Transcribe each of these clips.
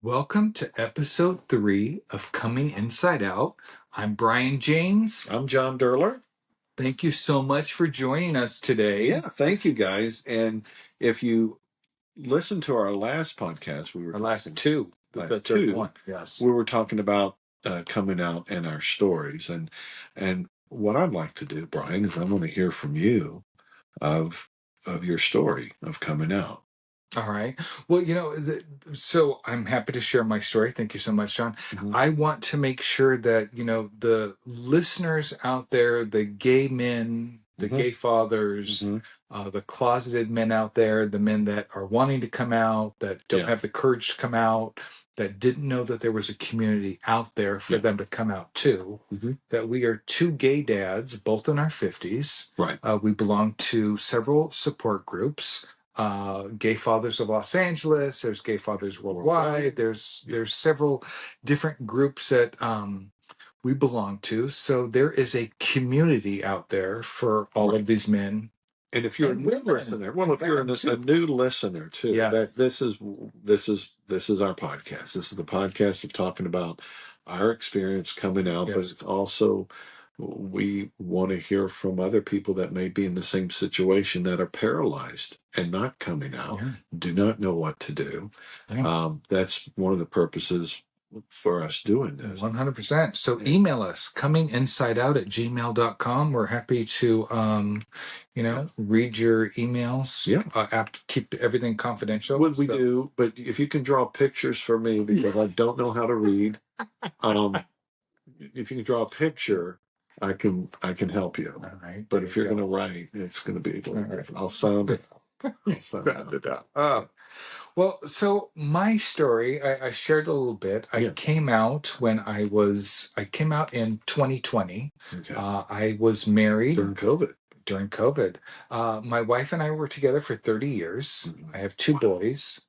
Welcome to episode 3 of Coming Inside Out. I'm Brian James. I'm John Derler. Thank you so much for joining us today. Yeah, thank you guys. And if you listen to our last podcast, Our last two. The third one. Yes. We were talking about coming out and our stories. And what I'd like to do, Brian, is I want to hear from you of your story of coming out. All right. Well, so I'm happy to share my story. Thank you so much, John. Mhm. I want to make sure that, the listeners out there, the gay men, the Mhm. gay fathers, the closeted men out there, the men that are wanting to come out, that don't have the courage to come out, that didn't know that there was a community out there for them to come out to, that we are two gay dads, both in our 50s. Right. We belong to several support groups. Gay Fathers of Los Angeles, there's Gay Fathers Worldwide, there's several different groups that we belong to. So there is a community out there for all of these men. And if you're a new listener, well, if you're a new listener too, that this is our podcast. This is the podcast of talking about our experience coming out, but it's also we want to hear from other people that may be in the same situation that are paralyzed and not coming out, do not know what to do. That's one of the purposes for us doing this. 100%. So email us, cominginsideout@gmail.com. We're happy to, read your emails. Keep everything confidential. What we do, but if you can draw pictures for me, because I don't know how to read, if you can draw a picture, I can help you. All right. But if you're going to write, it's going to be a little different. I'll sound it. Sound it out. Well, so my story, I shared a little bit. I came out I came out in 2020. Okay. I was married. During COVID. My wife and I were together for 30 years. I have two boys.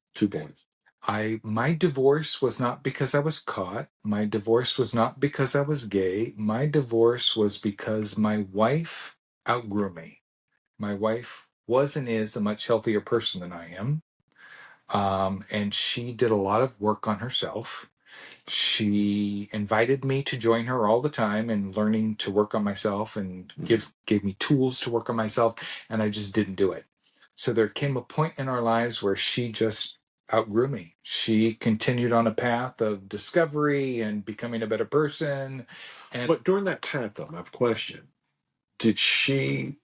My divorce was not because I was caught. My divorce was not because I was gay. My divorce was because my wife outgrew me. My wife was and is a much healthier person than I am. And she did a lot of work on herself. She invited me to join her all the time in learning to work on myself and gave me tools to work on myself. And I just didn't do it. So there came a point in our lives where she just outgrew me. She continued on a path of discovery and becoming a better person. But during that path, though, I have a question. Did she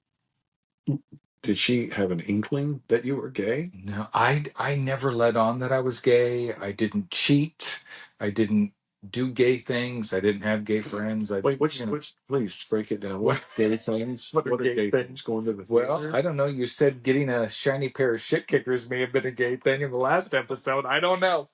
have an inkling that you were gay? No, I never let on that I was gay. I didn't cheat. I didn't do gay things. I didn't have gay friends. Please break it down. What gay things? What are gay things? Going to the theater? Well, I don't know. You said getting a shiny pair of shit kickers may have been a gay thing in the last episode. I don't know.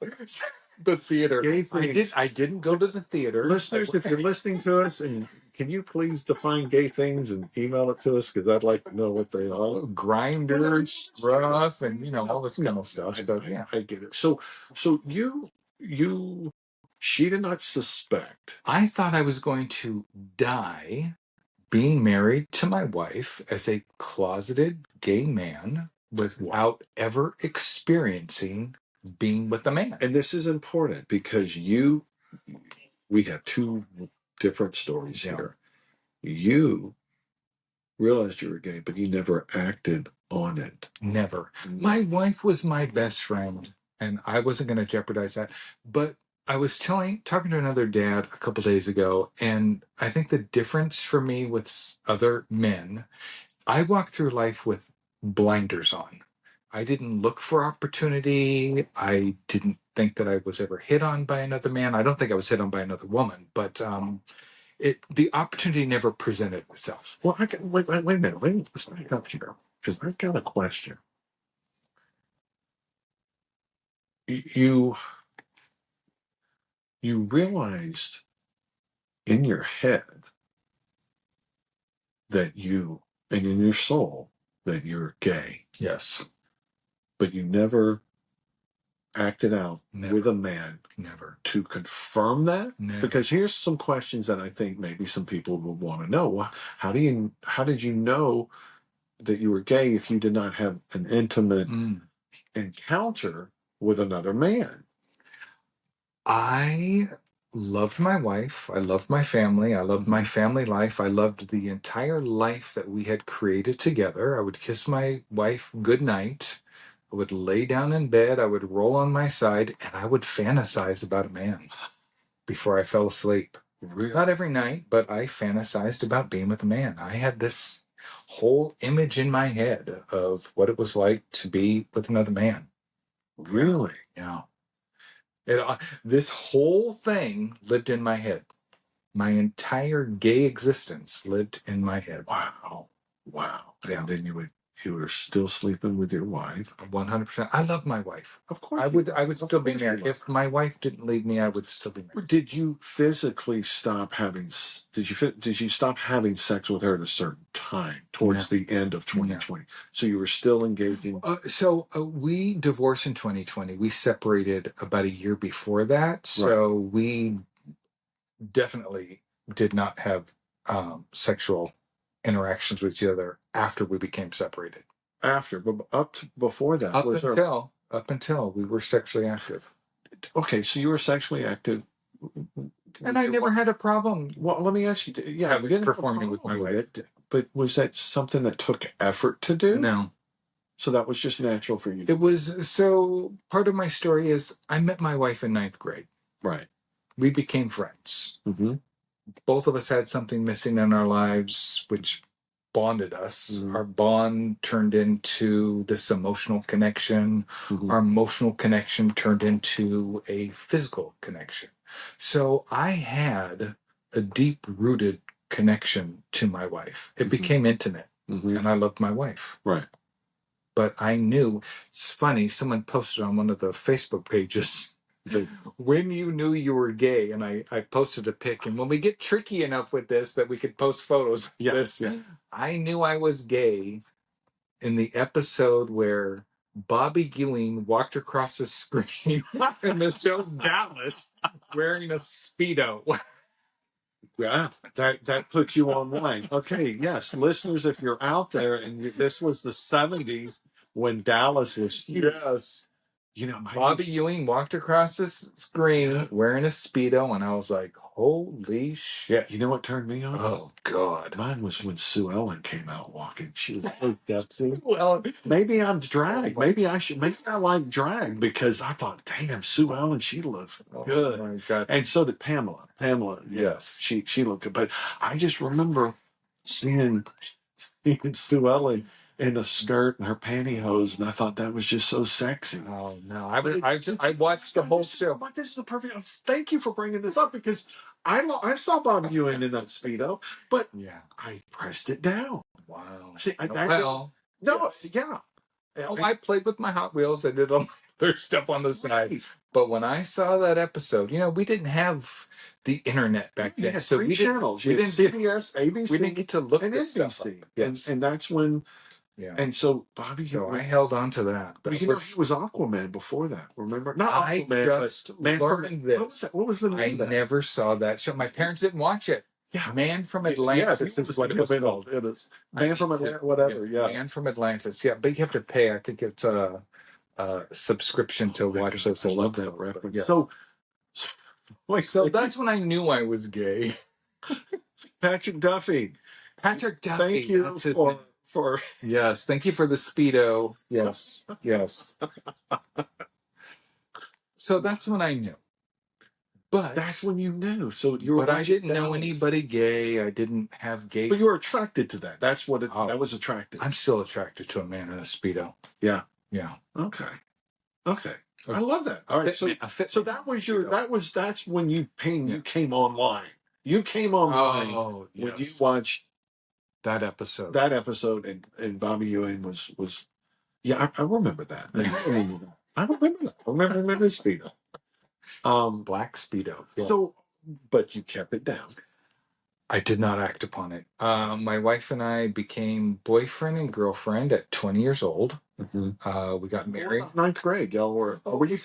The theater. Gay things. I didn't go to the theater. Listeners, if you're listening to us, and can you please define gay things and email it to us, because I'd like to know what they are. Grinders, stuff, and all this kind of stuff. I get it. So she did not suspect. I thought I was going to die being married to my wife as a closeted gay man without ever experiencing being with a man. And this is important because we have two different stories here. You realized you were gay, but you never acted on it. Never. My wife was my best friend, and I wasn't going to jeopardize that. But I was talking to another dad a couple days ago, and I think the difference for me with other men, I walked through life with blinders on. I didn't look for opportunity. I didn't think that I was ever hit on by another man. I don't think I was hit on by another woman, but the opportunity never presented itself. Well, wait a minute. Let's back up here, because I've got a question. You realized in your head and in your soul that you're gay. Yes. But you never acted out with a man. Never. To confirm that? Never. Because here's some questions that I think maybe some people will want to know. Well, how did you know that you were gay if you did not have an intimate encounter with another man? I loved my wife. I loved my family. I loved my family life. I loved the entire life that we had created together. I would kiss my wife goodnight. I would lay down in bed. I would roll on my side, and I would fantasize about a man before I fell asleep. Really? Not every night, but I fantasized about being with a man. I had this whole image in my head of what it was like to be with another man. Really? Yeah. This whole thing lived in my head. My entire gay existence lived in my head. Wow. Yeah. And then you were still sleeping with your wife. 100%. I love my wife. Of course. I would still be married. If my wife didn't leave me, I would still be married. Did you physically stop having? Did you stop having sex with her at a certain time towards the end of 2020? So you were still engaging. So we divorced in 2020. We separated about a year before that. So we definitely did not have sexual interactions with each other after we became separated. But before that, up until we were sexually active. Okay, so you were sexually active, and I never had a problem. Well, let me ask you. Yeah, performing with my wife. But was that something that took effort to do? No. So that was just natural for you. It was. So part of my story is I met my wife in 9th grade. Right. We became friends. Mm-hmm. Both of us had something missing in our lives, which bonded us. Mm-hmm. Our bond turned into this emotional connection. Mm-hmm. Our emotional connection turned into a physical connection. So I had a deep-rooted connection to my wife. It became intimate, and I loved my wife. Right. But I knew, it's funny, someone posted on one of the Facebook pages, when you knew you were gay, and I posted a pic, and when we get tricky enough with this that we could post photos of this, I knew I was gay in the episode where Bobby Ewing walked across the screen in the show Dallas wearing a Speedo. Yeah, that puts you online. Okay, yes, listeners, if you're out there and this was the 70s when Dallas was huge. Yes. You know, Bobby Ewing walked across the screen wearing a Speedo, and I was like, holy shit. You know what turned me on? Oh, God. Mine was when Sue Ellen came out walking. She was so sexy. Well, maybe I'm drag. Maybe I like drag because I thought, damn, Sue Ellen, she looks good. Oh my God. And so did Pamela. Yes. She looked good. But I just remember seeing Sue Ellen in a skirt and her pantyhose, and I thought that was just so sexy. Oh no! I watched the whole show. This is the perfect. Thank you for bringing this up because I saw Bobby Ewing in that Speedo, but I pressed it down. Wow. See, I played with my Hot Wheels. I did all my other stuff on the side. But when I saw that episode, we didn't have the internet back then. So we channels. We didn't CBS, ABC, we didn't get to look and at NBC. stuff. Yes. And that's when. Yeah. And so Bobby. So I held on to that. He was Aquaman before that. Remember? Not Aquaman, but Man learned from, this. What was the name? I never saw that show. My parents didn't watch it. Yeah. Man from Atlantis is what it was called. It is. Man from Atlantis, whatever. Yeah. Man from Atlantis. Yeah, but you have to pay. I think it's a subscription to watch those. I love that reference. Yes. So that's when I knew I was gay. Patrick Duffy. Thank you for yes, thank you for the Speedo. Yes. So that's when I knew. But that's when you knew. So but I didn't know anybody gay. I didn't have gay. But you were attracted to that. That's what that was attractive. I'm still attracted to a man in a Speedo. Yeah. Okay. I love that. All right. So that was that's when you came online. You came online when you watched that episode. That episode and Bobby Ewing was I remember that. I remember that. I remember the Speedo. Black Speedo. Yeah. So, but you kept it down. I did not act upon it. My wife and I became boyfriend and girlfriend at 20 years old. Mm-hmm. We got married. 9th grade, y'all were. Were you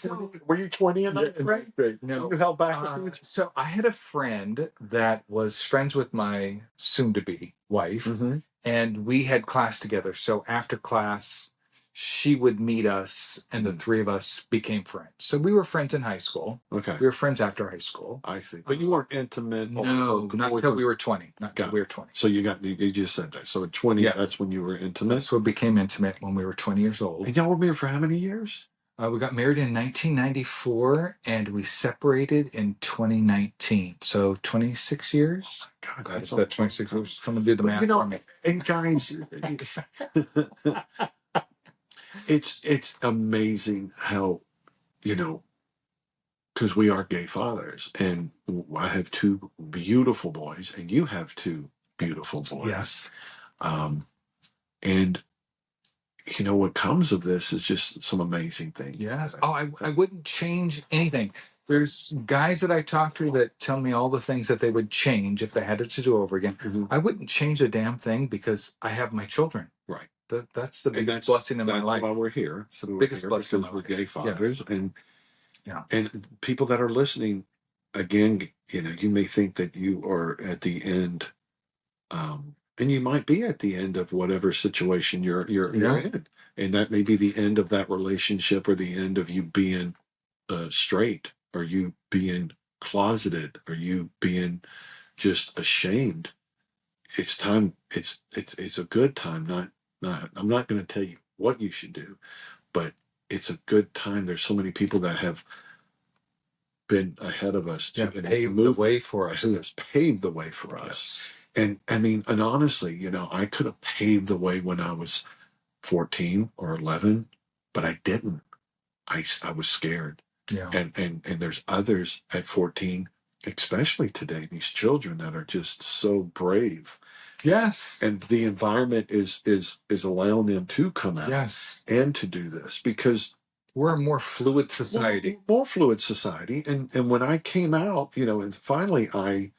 20 in 9th grade? No. You held back. So I had a friend that was friends with my soon-to-be wife, and we had class together. So after class, she would meet us, and the three of us became friends. So we were friends in high school. Okay. We were friends after high school. I see. But you weren't intimate? No, not until we were 20. Not until we were 20. So you just said that. So at 20, yes. That's when you were intimate? That's what became intimate, when we were 20 years old. And y'all were married for how many years? We got married in 1994, and we separated in 2019. So 26 years. God, that's that 26 years. Someone do the math for me. And guys, it's amazing how, because we are gay fathers, and I have two beautiful boys, and you have two beautiful boys. Yes. And what comes of this is just some amazing things. Yes. Oh, I wouldn't change anything. There's guys that I talk to that tell me all the things that they would change if they had it to do over again. Mm-hmm. I wouldn't change a damn thing because I have my children. Right. That's the biggest blessing in my life. That's why we're here. It's the biggest blessing because we're gay fathers. Yes. And people that are listening, again, you may think that you are at the end, and you might be at the end of whatever situation you're in, and that may be the end of that relationship, or the end of you being straight, or you being closeted, or you being just ashamed. It's time. It's a good time. I'm not going to tell you what you should do, but it's a good time. There's so many people that have been ahead of us. Paved the way for us. Has paved the way for us. And I mean, and honestly, I could have paved the way when I was 14 or 11, but I didn't. I was scared. Yeah. And there's others at 14, especially today, these children that are just so brave. Yes. And the environment is allowing them to come out. Yes. And to do this, because we're a more fluid society. More fluid society. And when I came out, and finally I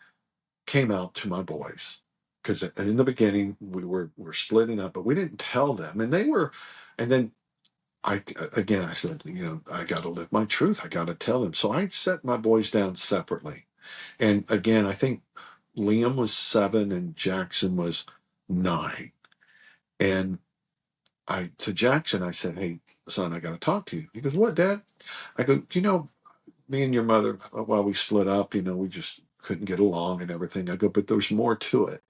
came out to my boys, because in the beginning we were splitting up, but we didn't tell them. And then I said, I got to live my truth. I got to tell them. So I set my boys down separately. And again, I think Liam was 7 and Jackson was 9. And to Jackson, I said, "Hey, son, I got to talk to you." He goes, "What, Dad?" I go, me and your mother, while we split up, we just couldn't get along and everything. I go, "But there's more to it.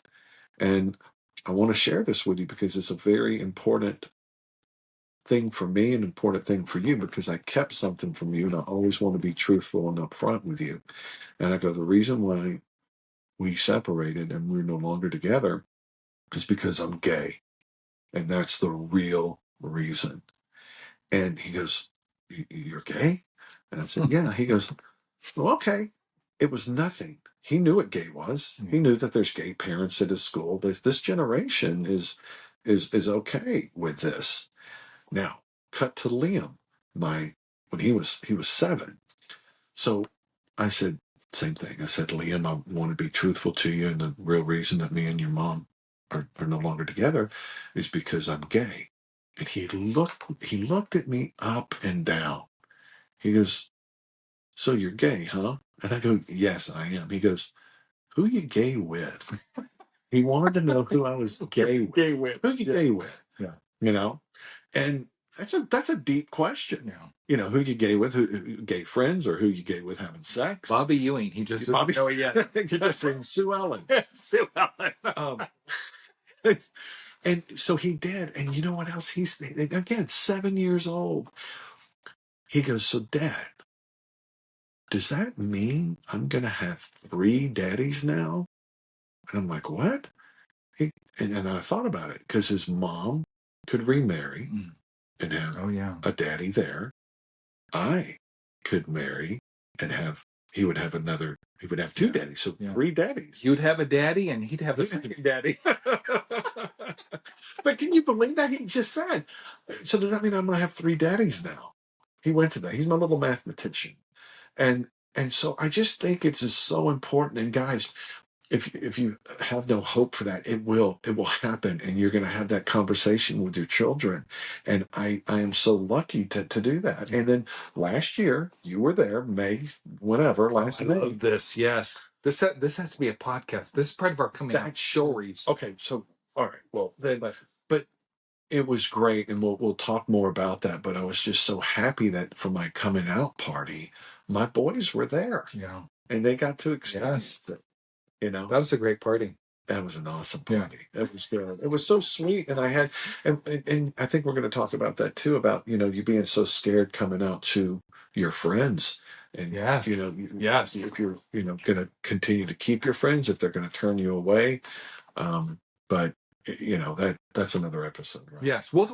And I want to share this with you because it's a very important thing for me, an important thing for you, because I kept something from you, and I always want to be truthful and upfront with you." And I go, "The reason why we separated and we're no longer together is because I'm gay. And that's the real reason." And he goes, "You're gay?" And I said, "Yeah." He goes, "Well, okay." It was nothing. He knew what gay was. He knew that there's gay parents at his school. This generation is okay with this. Now, cut to Liam, when he was 7. So I said, same thing. I said, "Liam, I want to be truthful to you, and the real reason that me and your mom are no longer together is because I'm gay." And he looked at me up and down. He goes, "So you're gay, huh?" And I go, "Yes, I am." He goes, "Who you gay with?" He wanted to know who I was gay with. Who you gay with? Yeah. And that's a deep question. Yeah. Who you gay with? Who gay friends, or who you gay with having sex? Bobby Ewing. He just doesn't know it yet. Exactly. Sue Ellen. Sue Ellen. And so he did. And you know what else? He's, again, 7 years old. He goes, "So, Dad, does that mean I'm going to have 3 daddies now?" And I'm like, "What?" And I thought about it, because his mom could remarry and have a daddy there. I could marry and he would have 2 daddies. So 3 daddies. You'd have a daddy and he'd have a second daddy. But can you believe that? He just said, "So does that mean I'm going to have 3 daddies now?" He went to that. He's my little mathematician. And so I just think it's just so important. And guys, if you have no hope for that, it will happen. And you're going to have that conversation with your children. And I am so lucky to do that. And then last year, you were there, May, whenever, last May. I love this, yes. This has to be a podcast. This is part of our coming out stories. Okay, so, all right. Well, then, but it was great, and we'll talk more about that. But I was just so happy that for my coming out party, my boys were there. Yeah. And they got to experience it. That was a great party. That was an awesome party. Yeah. It was good. It was so sweet. And and I think we're going to talk about that too, about, you being so scared coming out to your friends. And, yes. Yes. If you're, going to continue to keep your friends, if they're going to turn you away. But, that's another episode, right? Yes. We'll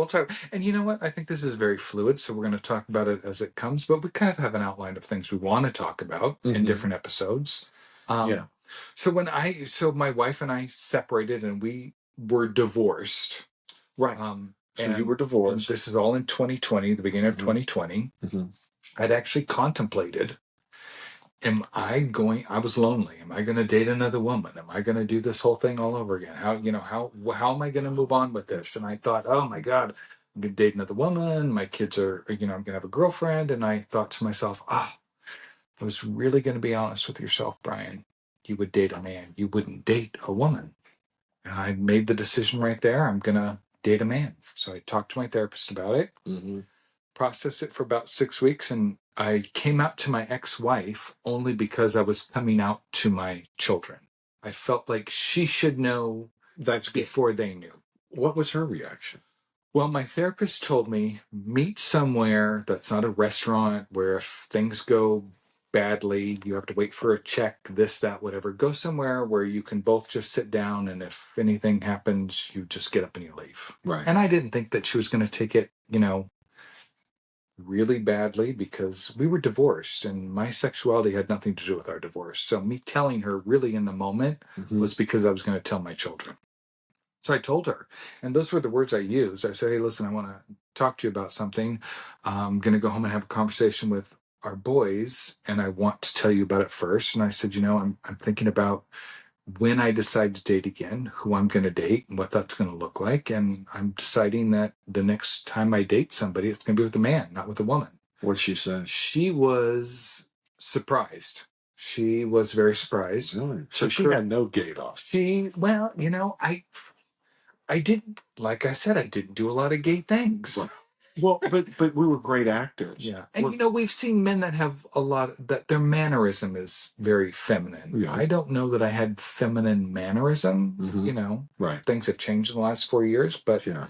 talk. And you know what? I think this is very fluid. So we're going to talk about it as it comes, but we kind of have an outline of things we want to talk about in different episodes. Yeah. So my wife and I separated and we were divorced. Right. So you were divorced. This is all in 2020, the beginning of 2020. I'd actually contemplated, I was lonely. Am I going to date another woman? Am I going to do this whole thing all over again? How am I going to move on with this? And I thought, oh my God, I'm going to date another woman. My kids are, I'm going to have a girlfriend. And I thought to myself, I was really going to be honest with yourself, Brian. You would date a man. You wouldn't date a woman. And I made the decision right there. I'm going to date a man. So I talked to my therapist about it, processed it for about 6 weeks. And I came out to my ex-wife only because I was coming out to my children. I felt like she should know before they knew. What was her reaction? Well, my therapist told me, meet somewhere that's not a restaurant where if things go badly, you have to wait for a check, this, that, whatever. Go somewhere where you can both just sit down, and if anything happens, you just get up and you leave. Right. And I didn't think that she was going to take it, really badly, because we were divorced and my sexuality had nothing to do with our divorce. So me telling her really in the moment was because I was going to tell my children. So I told her, and those were the words I used. I said, hey, listen, I want to talk to you about something. I'm going to go home and have a conversation with our boys, and I want to tell you about it first. And I said, I'm thinking about when I decide to date again, who I'm going to date and what that's going to look like. And I'm deciding that the next time I date somebody, it's going to be with a man, not with a woman. What'd she say? She was surprised. She was very surprised. Really? So she had no gate off. I didn't, like I said, I didn't do a lot of gay things. Well, but we were great actors. Yeah. And we've seen men that have that their mannerism is very feminine. Yeah. I don't know that I had feminine mannerism, Right. Things have changed in the last 4 years, but yeah.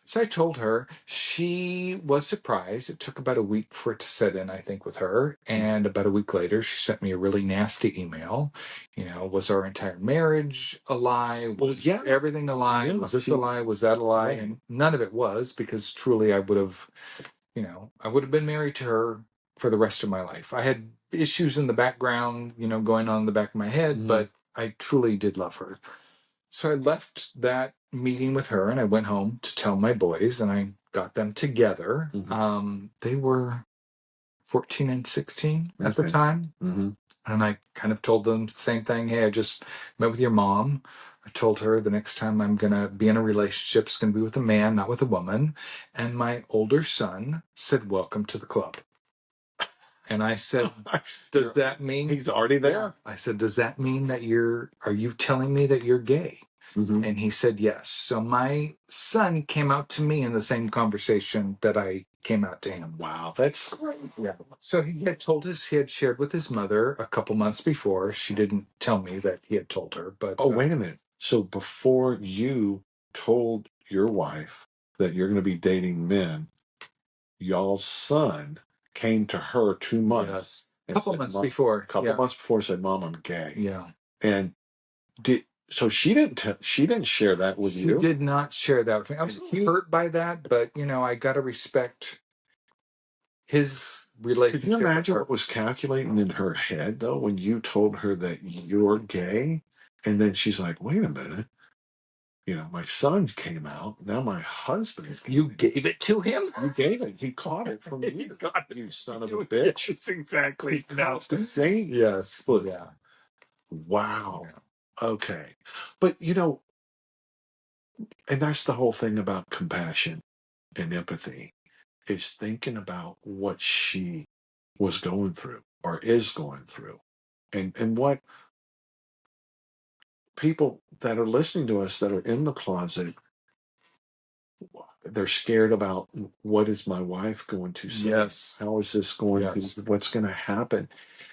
So I told her. She was surprised. It took about a week for it to set in, I think, with her. And about a week later, she sent me a really nasty email. Was our entire marriage a lie? Was everything a lie? Yeah, was this a lie? Was that a lie? Right. And none of it was, because truly I would have, been married to her for the rest of my life. I had issues in the background, going on in the back of my head, but I truly did love her. So I left that meeting with her and I went home to tell my boys, and I got them together. They were 14 and 16 at the time. And I kind of told them the same thing. Hey, I just met with your mom. I told her the next time I'm going to be in a relationship, it's going to be with a man, not with a woman. And my older son said, welcome to the club. And I said, does that mean he's already there? I said, does that mean that are you telling me that you're gay? And he said, yes. So my son came out to me in the same conversation that I came out to him. Wow, that's great. Yeah. So he had shared with his mother a couple months before. She didn't tell me that he had told her, but. Oh, wait a minute. So before you told your wife that you're going to be dating men, y'all's son came to her 2 months. Yes. A couple months before. Months before, said, Mom, I'm gay. Yeah. And so she didn't share that with you? She did not share that with me. I was hurt by that, but I got to respect his relationship. Could you imagine what was calculating in her head, though, when you told her that you're gay? And then she's like, wait a minute. My son came out. Now my husband. You gave it to him? You gave it. He caught it from you. You son of a bitch. Yes, exactly. No. Yes. But, yeah. Wow. Yeah. Okay. But, and that's the whole thing about compassion and empathy, is thinking about what she was going through or is going through, and what people that are listening to us that are in the closet they're scared about what is my wife going to say? Yes. How is this going Yes. to, what's going to happen?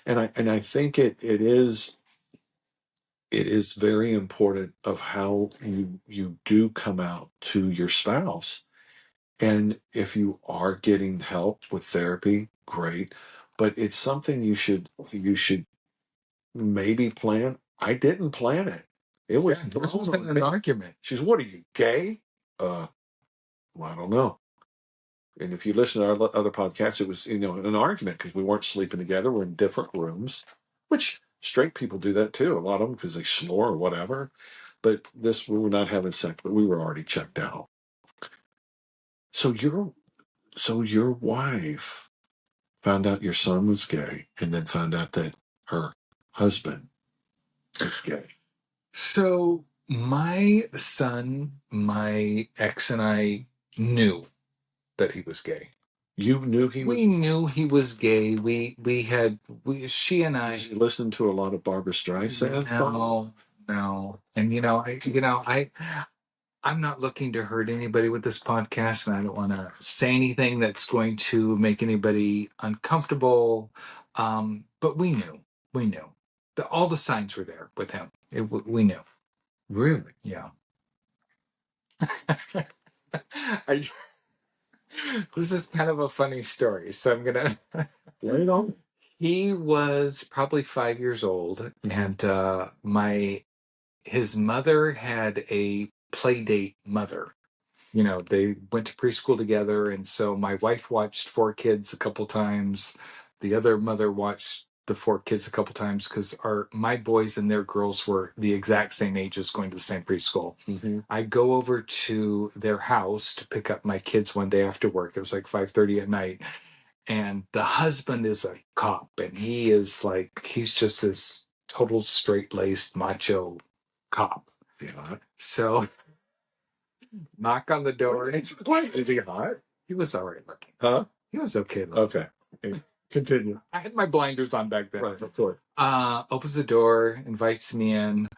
And I think it is very important of how you do come out to your spouse. And if you are getting help with therapy, great. But it's something you should maybe plan. I didn't plan it. It was This wasn't an argument. She's, what are you, gay? Well, I don't know. And if you listen to our other podcasts, it was, an argument because we weren't sleeping together. We're in different rooms, which straight people do that too. A lot of them because they snore or whatever. But we were not having sex, but we were already checked out. So your wife found out your son was gay and then found out that her husband was gay. So my son, my ex, and I knew that he was gay. You knew he was? We knew he was gay. She and I. Did you listen to a lot of Barbra Streisand? No. And I'm not looking to hurt anybody with this podcast, and I don't want to say anything that's going to make anybody uncomfortable. But we knew. All the signs were there with him. We knew. Really? Yeah. This is kind of a funny story, so I'm gonna lay it on. He was probably 5 years old, and his mother had a play date mother. They went to preschool together, and so my wife watched 4 kids a couple times. The other mother watched the 4 kids a couple times because my boys and their girls were the exact same ages going to the same preschool. Mm-hmm. I go over to their house to pick up my kids one day after work. It was like 5:30 at night. And the husband is a cop, and he's just this total straight-laced macho cop. Yeah. So knock on the door. Is he hot? He was all right looking. Huh? He was okay looking. Okay. Continue. I had my blinders on back then. Right, of course. Opens the door, invites me in.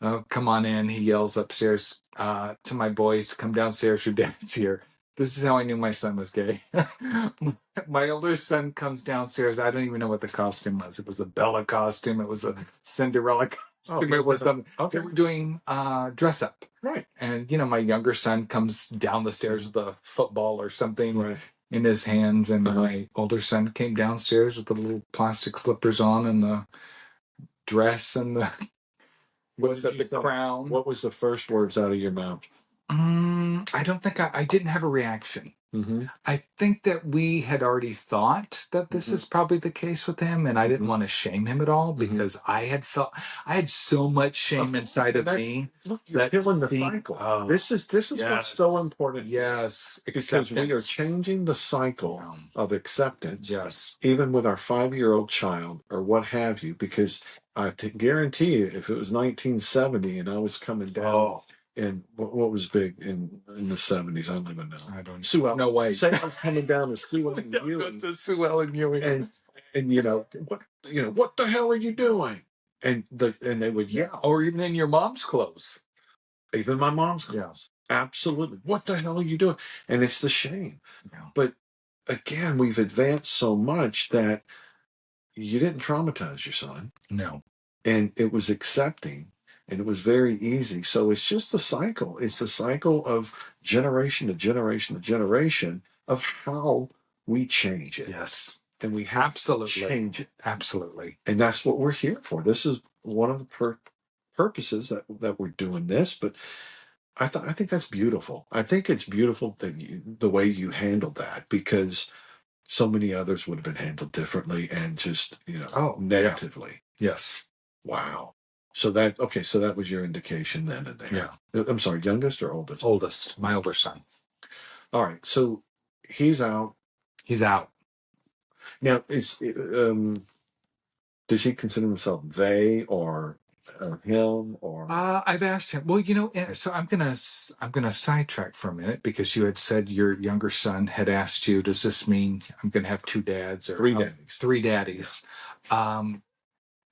Oh, come on in. He yells upstairs to my boys to come downstairs. Your dad's here. This is how I knew my son was gay. My older son comes downstairs. I don't even know what the costume was. It was a Bella costume. It was a Cinderella costume. It was something. Okay. They were doing dress up. Right. And, my younger son comes down the stairs with a football or something. Right. In his hands, and my older son came downstairs with the little plastic slippers on and the dress and the crown. What was the first words out of your mouth? I don't think I didn't have a reaction. Mm-hmm. I think that we had already thought that this is probably the case with him, and I didn't want to shame him at all because I had so much shame inside of me. Look, you're killing the cycle. This is what's so important. Yes, because we are changing the cycle of acceptance. Yes, even with our 5-year-old child or what have you. Because I guarantee you, if it was 1970 and I was coming down. And what was big in the 70s? I don't even know. I don't know. No way. Say I was coming down to Sue Ellen Ewing. To Sue Ellen Ewing. And what the hell are you doing? And they would yell. Or even in your mom's clothes. Even my mom's clothes. Yeah. Absolutely. What the hell are you doing? And it's the shame. Yeah. But again, we've advanced so much that you didn't traumatize your son. No. And it was accepting. And it was very easy. So it's just a cycle. It's a cycle of generation to generation to generation of how we change it. Yes. And we have to change it. Absolutely. And that's what we're here for. This is one of the purposes that we're doing this. But I think that's beautiful. I think it's beautiful that the way you handled that, because so many others would have been handled differently and just, negatively. Yeah. Yes. Wow. So that was your indication then and there. Yeah. I'm sorry, youngest or oldest? Oldest, my older son. All right. So he's out. He's out. Now, does he consider himself they or him or? I've asked him. Well, so I'm gonna sidetrack for a minute because you had said your younger son had asked you, does this mean I'm gonna have 2 dads or 3 daddies? 3 daddies. Yeah.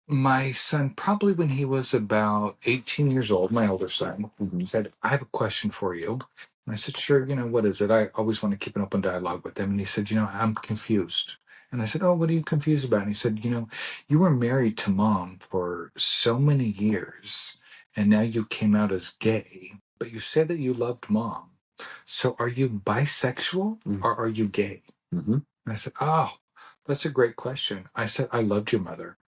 My son, probably when he was about 18 years old, my older son, said, I have a question for you. And I said, sure, what is it? I always want to keep an open dialogue with them. And he said, I'm confused. And I said, oh, what are you confused about? And he said, you were married to mom for so many years, and now you came out as gay, but you said that you loved mom. So are you bisexual or are you gay? Mm-hmm. And I said, oh, that's a great question. I said, I loved your mother.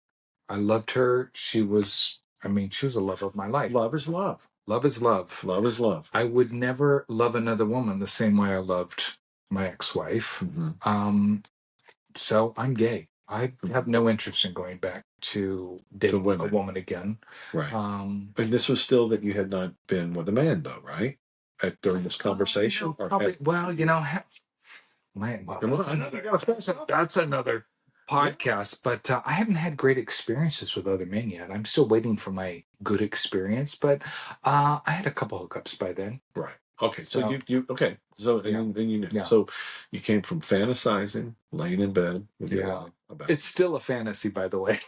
I loved her. She was a love of my life. Love is love. Love is love. Love is love. I would never love another woman the same way I loved my ex-wife. Mm-hmm. So I'm gay. I have no interest in going back to dating a woman again. Right. And this was still that you had not been with a man, though, right? During this conversation? Probably. That's another podcast. Yeah. But I haven't had great experiences with other men yet. I'm still waiting for my good experience. But I had a couple hookups by then. Right. Okay. So you okay. So then you know. Yeah. So you came from fantasizing, laying in bed with your wife about it's still a fantasy, by the way.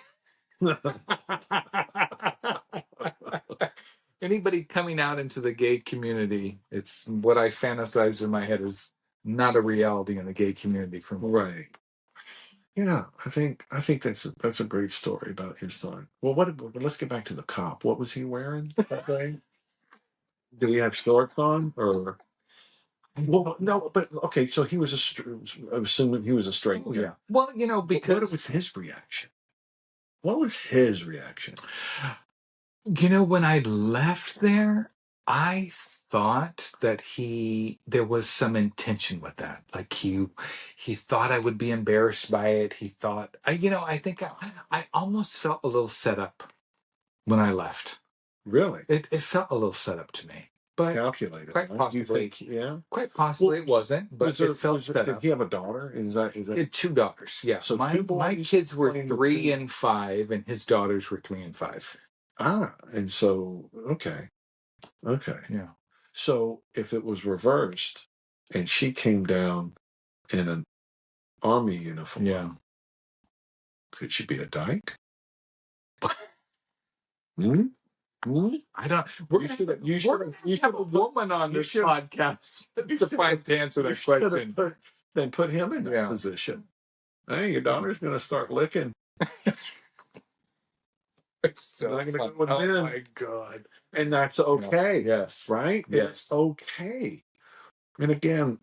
Anybody coming out into the gay community, it's what I fantasize in my head is not a reality in the gay community for me. Right. I think that's a great story about your son. Well, let's get back to the cop. What was he wearing that day? Did he have shorts on or? Well, no, but okay. So he was I'm assuming he was a straight guy. Yeah. Well, because what was his reaction? What was his reaction? When I left there, I thought that there was some intention with that. Like he thought I would be embarrassed by it. He thought, I think I almost felt a little set up when I left. Really? It felt a little set up to me. But calculated. Quite possibly. You think, yeah. Quite possibly it wasn't, but it felt set up. Did he have a daughter? Is that? He had 2 daughters. Yeah. So my kids were 3 and 5, and his daughters were 3 and 5. And so okay. Yeah. So if it was reversed, and she came down in an army uniform, could she be a dyke? Hmm? I don't. You should have a woman on this podcast to answer that question. Then put him in that position. Hey, your daughter's going to start licking. So not going to go with men. Oh my God! And that's okay. Yes. Right. Yes. It's okay. And again,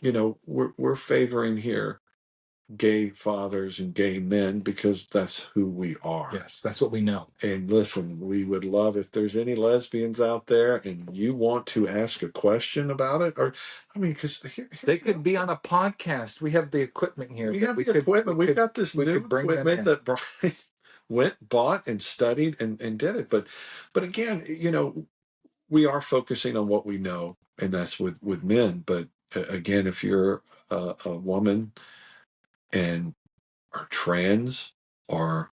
we're favoring here gay fathers and gay men because that's who we are. Yes, that's what we know. And listen, we would love if there's any lesbians out there and you want to ask a question about it, or because they could be on a podcast. We have the equipment here. We have the equipment. We've got this new equipment that Brian went, bought, and studied and did it. But again, we are focusing on what we know, and that's with men. But again, if you're a woman and are trans or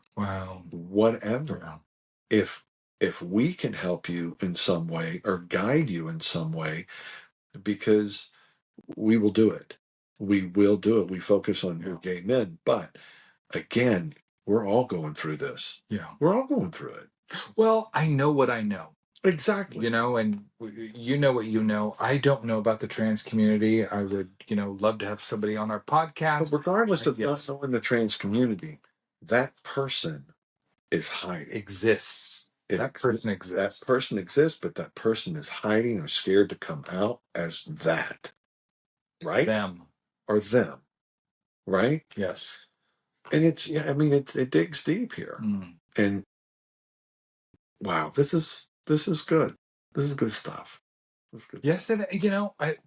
whatever, if we can help you in some way or guide you in some way, because we will do it. We will do it. We focus on your gay men, but again, we're all going through this. Yeah, we're all going through it. Well, I know what I know. Exactly. And you know what you know. I don't know about the trans community. I would, love to have somebody on our podcast. But regardless of not knowing the trans community, that person is hiding. Exists. That person exists. That person exists, but that person is hiding or scared to come out as that. Right? Them. Or them. Right? Yes. And it digs deep here. And wow, this is good. This is good stuff. Yes, and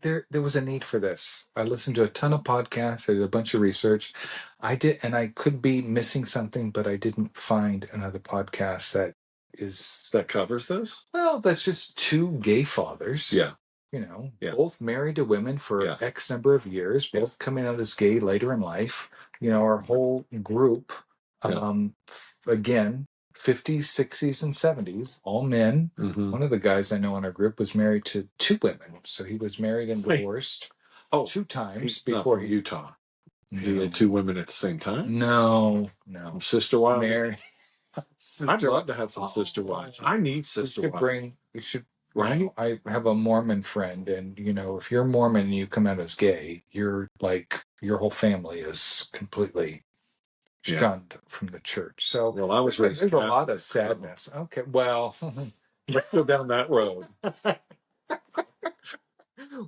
there was a need for this. I listened to a ton of podcasts. I did a bunch of research. I did, and I could be missing something, but I didn't find another podcast that covers this. Well, that's just 2 gay fathers. Yeah. Both married to women for X number of years, both coming out as gay later in life. Our whole group, again, 50s, 60s, and 70s, all men. Mm-hmm. One of the guys I know in our group was married to 2 women. So he was married and divorced 2 times before Utah. He had 2 women at the same time? No. Sister wives? Mary. I'd love to have some sister wives. I need sister wives. We should Right? I have a Mormon friend, and if you're Mormon and you come out as gay, you're like your whole family is completely shunned from the church. So well, I was there's raised a lot Catholic, of sadness. Okay, well, let's go down that road.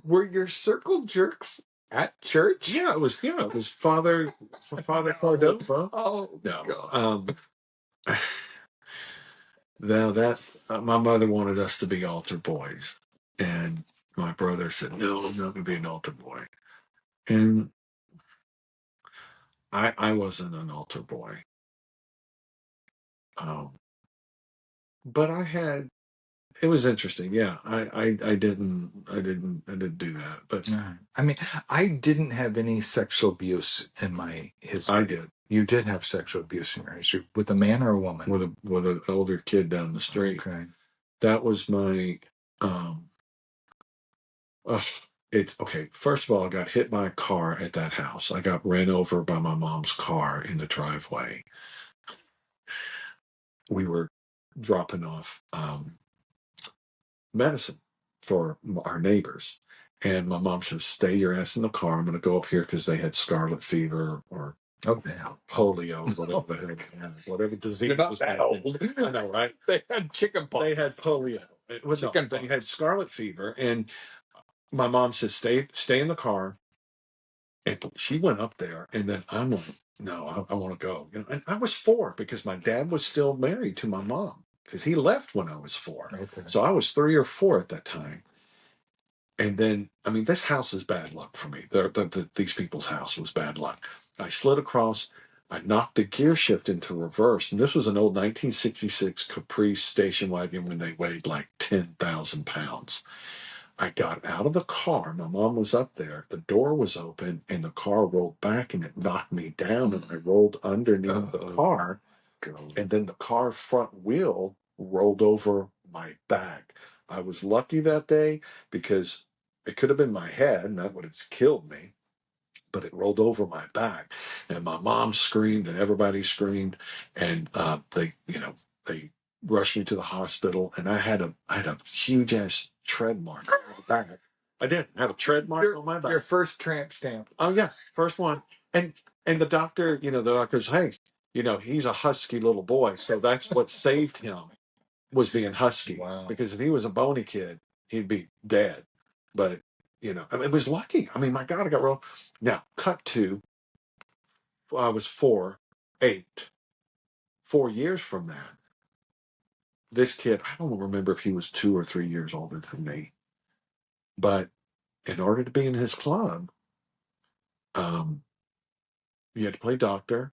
were your circle jerks at church? Yeah, it was. Yeah, it was Father Cordova. Oh No, God. now that my mother wanted us to be altar boys, and my brother said, "No, I'm not going to be an altar boy." And I wasn't an altar boy, but I had. It was interesting. Yeah, I didn't do that, but I mean, I didn't have any sexual abuse in my history. I did You did have sexual abuse in your history with a man or a woman? with an older kid down the street. Okay. That was my. Ugh, it's okay. First of all, I got hit by a car at that house. I got ran over by my mom's car in the driveway. We were dropping off medicine for our neighbors. And my mom says, "Stay your ass in the car. I'm going to go up here," because they had scarlet fever or polio, whatever the hell they had, whatever disease. You're not was that happening. old. I know, right? They had chicken pox. They had polio. They had scarlet fever, and my mom says, "Stay in the car." And she went up there, and then I'm like, "No, I want to go." And I was 4 because my dad was still married to my mom because he left when I was 4. Okay. So I was 3 or 4 at that time. And then, I mean, this house is bad luck for me. These people's house was bad luck. I slid across. I knocked the gear shift into reverse. And this was an old 1966 Caprice station wagon when they weighed like 10,000 pounds. I got out of the car. My mom was up there. The door was open, and the car rolled back, and it knocked me down, and I rolled underneath the car. And then the car front wheel rolled over my back. I was lucky that day because it could have been my head, and that would have killed me. But it rolled over my back, and my mom screamed, and everybody screamed, and they rushed me to the hospital, and I had a huge ass tread mark on my back. I did have a tread mark on my back. Your first tramp stamp. Oh yeah, first one. And the doctor, the doctor's, "Hey, he's a husky little boy, so that's what saved him, was being husky. Wow. Because if he was a bony kid, he'd be dead." But I mean, it was lucky. I mean, my God, I got rolled. Now, cut to, I was 4 years from that. This kid, I don't remember if he was 2 or 3 years older than me, but in order to be in his club, you had to play doctor,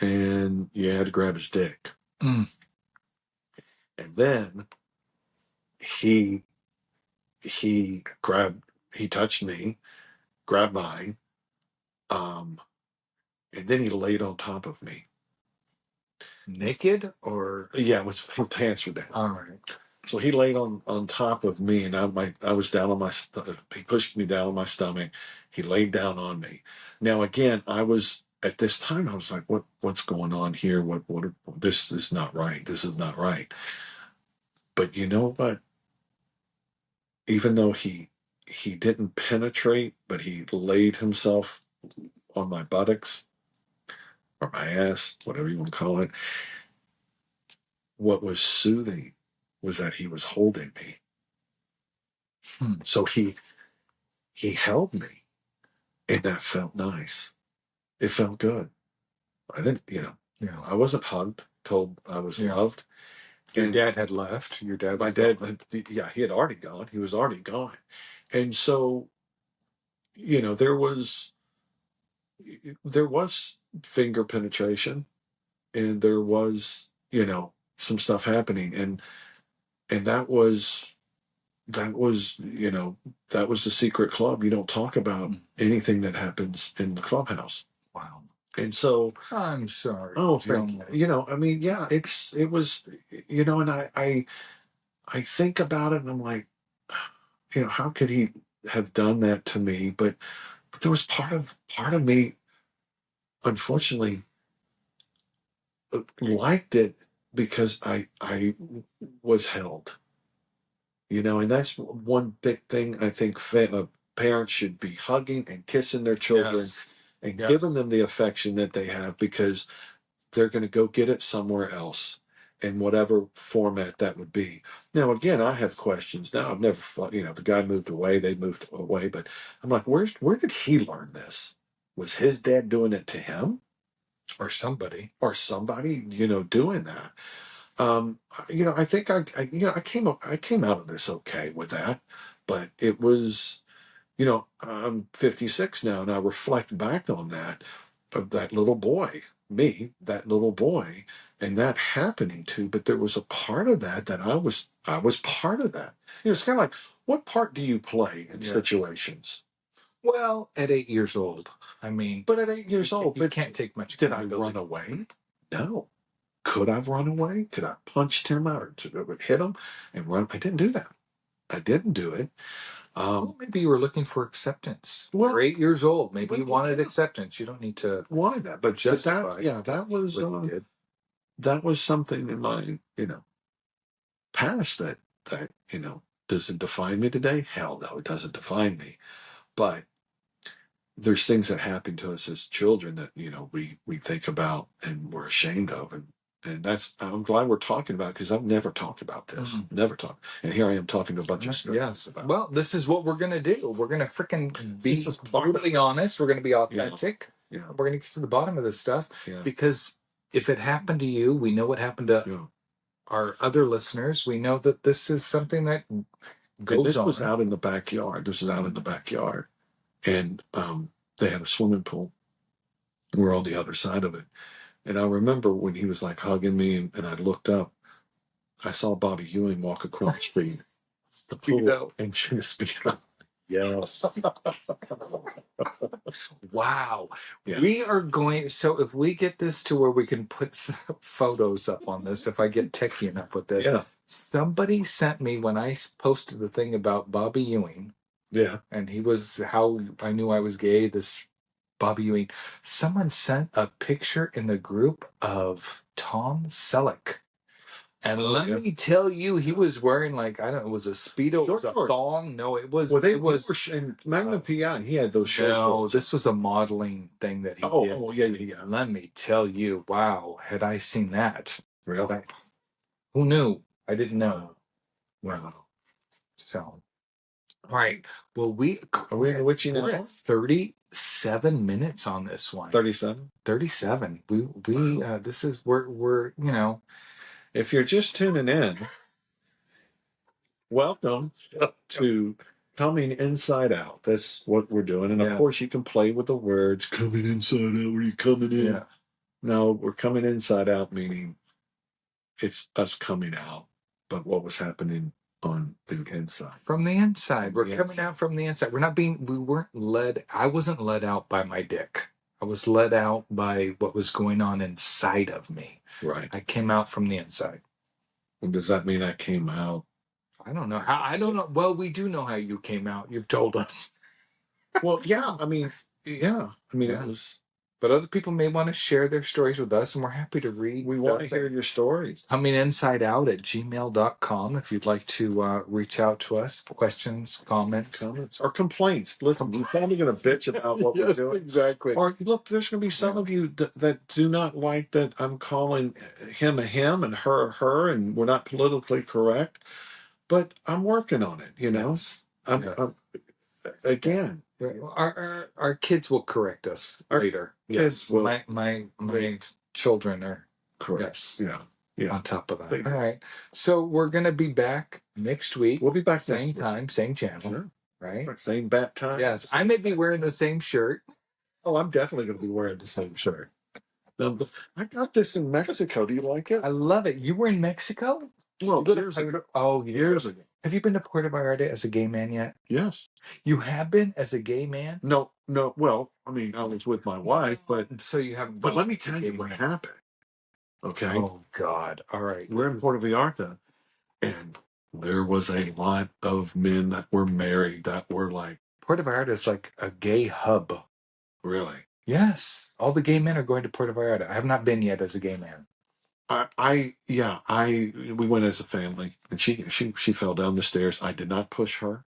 and you had to grab his dick. Mm. And then he touched me, grabbed mine, and then he laid on top of me. Naked or? Yeah, his pants were down. All right. So he laid on top of me, and I was down on my he pushed me down on my stomach. He laid down on me. Now again, at this time I was like, what's going on here? This is not right. This is not right. But you know what? Even though he didn't penetrate, but he laid himself on my buttocks or my ass, whatever you want to call it. What was soothing was that he was holding me. So he held me, and that felt nice. It felt good. I didn't, I wasn't hugged, told I was loved. Your dad had left. My dad, he had already gone. He was already gone. And so, there was finger penetration, and there was, some stuff happening. And that was, that was the secret club. You don't talk about anything that happens in the clubhouse. Wow. And so, I'm sorry. Oh, thank you. I mean, yeah, it was, and I think about it, and I'm like, how could he have done that to me? But there was part of me, unfortunately, liked it because I was held. And that's one big thing I think parents should be hugging and kissing their children. Yes. And giving them the affection that they have, because they're going to go get it somewhere else in whatever format that would be. Now, again, I have questions. Now, I've never, the guy moved away, they moved away, but I'm like, where did he learn this? Was his dad doing it to him? Or somebody, doing that. I think I came out of this okay with that, but it was, I'm 56 now, and I reflect back on that, of that little boy, that little boy, and that happening to. But there was a part of that I was part of that. It's kind of like, what part do you play in situations? Well, at 8 years old, but at 8 years old, you can't take much. Did I run away? No. Could I have run away? Could I have punched him or hit him and run? I didn't do that. I didn't do it. Maybe you were looking for acceptance. Well, you're 8 years old. Maybe you wanted acceptance. You don't need to wanted that, but justify. That was something in my past that does it define me today? Hell no, it doesn't define me. But there's things that happen to us as children that we think about and we're ashamed of, and I'm glad we're talking about it, because I've never talked about this. Never talked. And here I am talking to a bunch of strangers. Yes. Well, this is what we're going to do. We're going to freaking be brutally honest. We're going to be authentic. Yeah. We're going to get to the bottom of this stuff. Yeah. Because if it happened to you, we know what happened to our other listeners. We know that this is something that goes on. This was out in the backyard. And they had a swimming pool. We're on the other side of it. And I remember when he was like hugging me, and I looked up, I saw Bobby Ewing walk across the pool and shoot a speedo. Yes. Wow. Yeah. We are going, so if we get this to where we can put some photos up on this, if I get techie enough with this, somebody sent me, when I posted the thing about Bobby Ewing, and he was how I knew I was gay, this Bobby Ewing, someone sent a picture in the group of Tom Selleck. And let me tell you, he was wearing, like, I don't know, it was a Speedo, it was a thong. No, it was. Well, it was in Magnum PI. He had those shorts. No, this was a modeling thing that he did. Oh, yeah. Let me tell you, wow, had I seen that. Really? Who knew? I didn't know. Wow. So, all right. Well, we're at 37 minutes on this one. 37? 37. This is, we're if you're just tuning in, welcome to Coming Inside Out. That's what we're doing. And of course, you can play with the words, coming inside out, where you coming in? Yeah. No, we're coming inside out, meaning it's us coming out, but what was happening on the inside. From the inside. We're coming out from the inside. I wasn't led out by my dick. I was led out by what was going on inside of me. Right. I came out from the inside. Well, does that mean I came out? I don't know. I don't know. Well, we do know how you came out. You've told us. Well, yeah. It was. But other people may want to share their stories with us, and we're happy to read. We want to hear your stories. Cominginsideout@gmail.com if you'd like to reach out to us. Questions, comments. Or complaints. Listen, we're probably going to bitch about what we're doing. Exactly. Or look, there's going to be some of you that do not like that I'm calling him a him and her a her, and we're not politically correct. But I'm working on it, Yes. Again. Our kids will correct us later. Yes, my children are correct. Yes, yeah. On top of that, all right. So we're gonna be back next week. We'll be back same time, same channel, sure. Right? Same bat time. Yes, I may be wearing the same shirt. Oh, I'm definitely gonna be wearing the same shirt. I got this in Mexico. Do you like it? I love it. You were in Mexico? Well, years ago. Oh, years ago. Have you been to Puerto Vallarta as a gay man yet? Yes. You have been as a gay man? No. Well, I was with my wife, but so you have. But let me tell you what happened. Okay. Oh God! All right. We're in Puerto Vallarta, and there was a lot of men that were married that were like. Puerto Vallarta is like a gay hub. Really? Yes. All the gay men are going to Puerto Vallarta. I have not been yet as a gay man. We went as a family, and she fell down the stairs. I did not push her.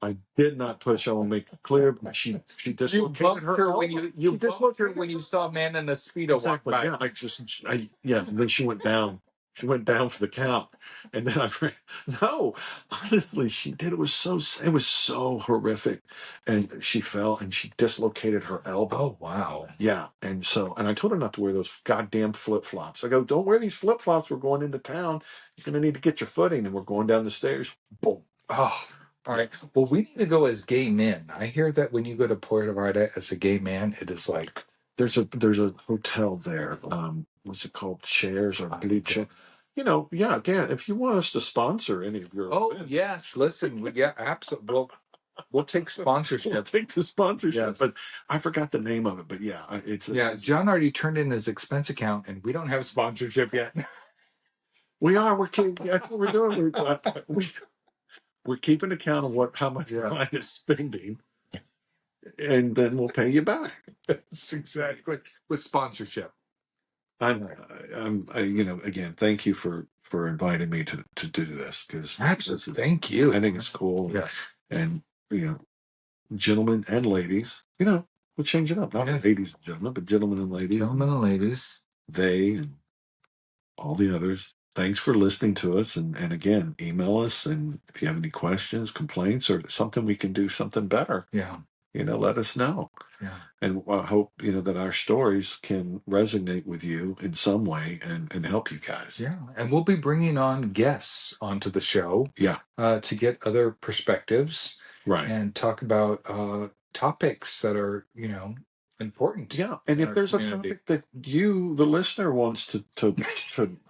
I did not push. I will make it clear. She dislocated her when you bumped her when you saw a man in a speedo walk by. Yeah. And then she went down. She went down for the count, and then no, honestly, she did. It was so horrific, and she fell and she dislocated her elbow. Oh wow. Yeah, and I told her not to wear those goddamn flip flops. I go, don't wear these flip flops. We're going into town. You're gonna need to get your footing, and we're going down the stairs. Boom. Oh. All right. Well, we need to go as gay men. I hear that when you go to Puerto Vallarta as a gay man, it is like there's a hotel there. What's it called? Chairs or Blue Chair? Yeah. Again, if you want us to sponsor any of your events. Yes. Listen, absolutely. We'll take sponsorship. We'll take the sponsorship. Yes. But I forgot the name of it. But yeah, John already turned in his expense account, and we don't have sponsorship yet. We are. We're keeping. That's what we're doing. We're keeping account of how much Brian is spending, and then we'll pay you back. That's exactly with sponsorship. Again, thank you for inviting me to do this, because absolutely, thank you. I think it's cool. Yes, and gentlemen and ladies, we'll change it up. Not ladies and gentlemen, but gentlemen and ladies. Gentlemen and ladies. They and all the others. Thanks for listening to us. And again, email us. And if you have any questions, complaints, or something we can do something better, let us know. Yeah. And I hope, that our stories can resonate with you in some way and help you guys. Yeah. And we'll be bringing on guests onto the show. Yeah. To get other perspectives. Right. And talk about topics that are, important. Yeah. And if there's a topic that you, the listener, wants to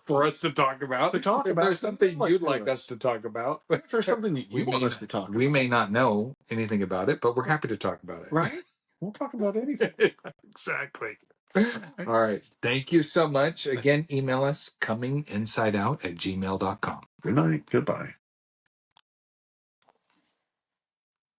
for us to talk about, if there's something you'd like us to talk about, if there's something you want us to talk about, we may not know anything about it, but we're happy to talk about it. Right. We'll talk about anything. Exactly. All right. Thank you so much. Again, email us cominginsideout@gmail.com. Good night. Goodbye.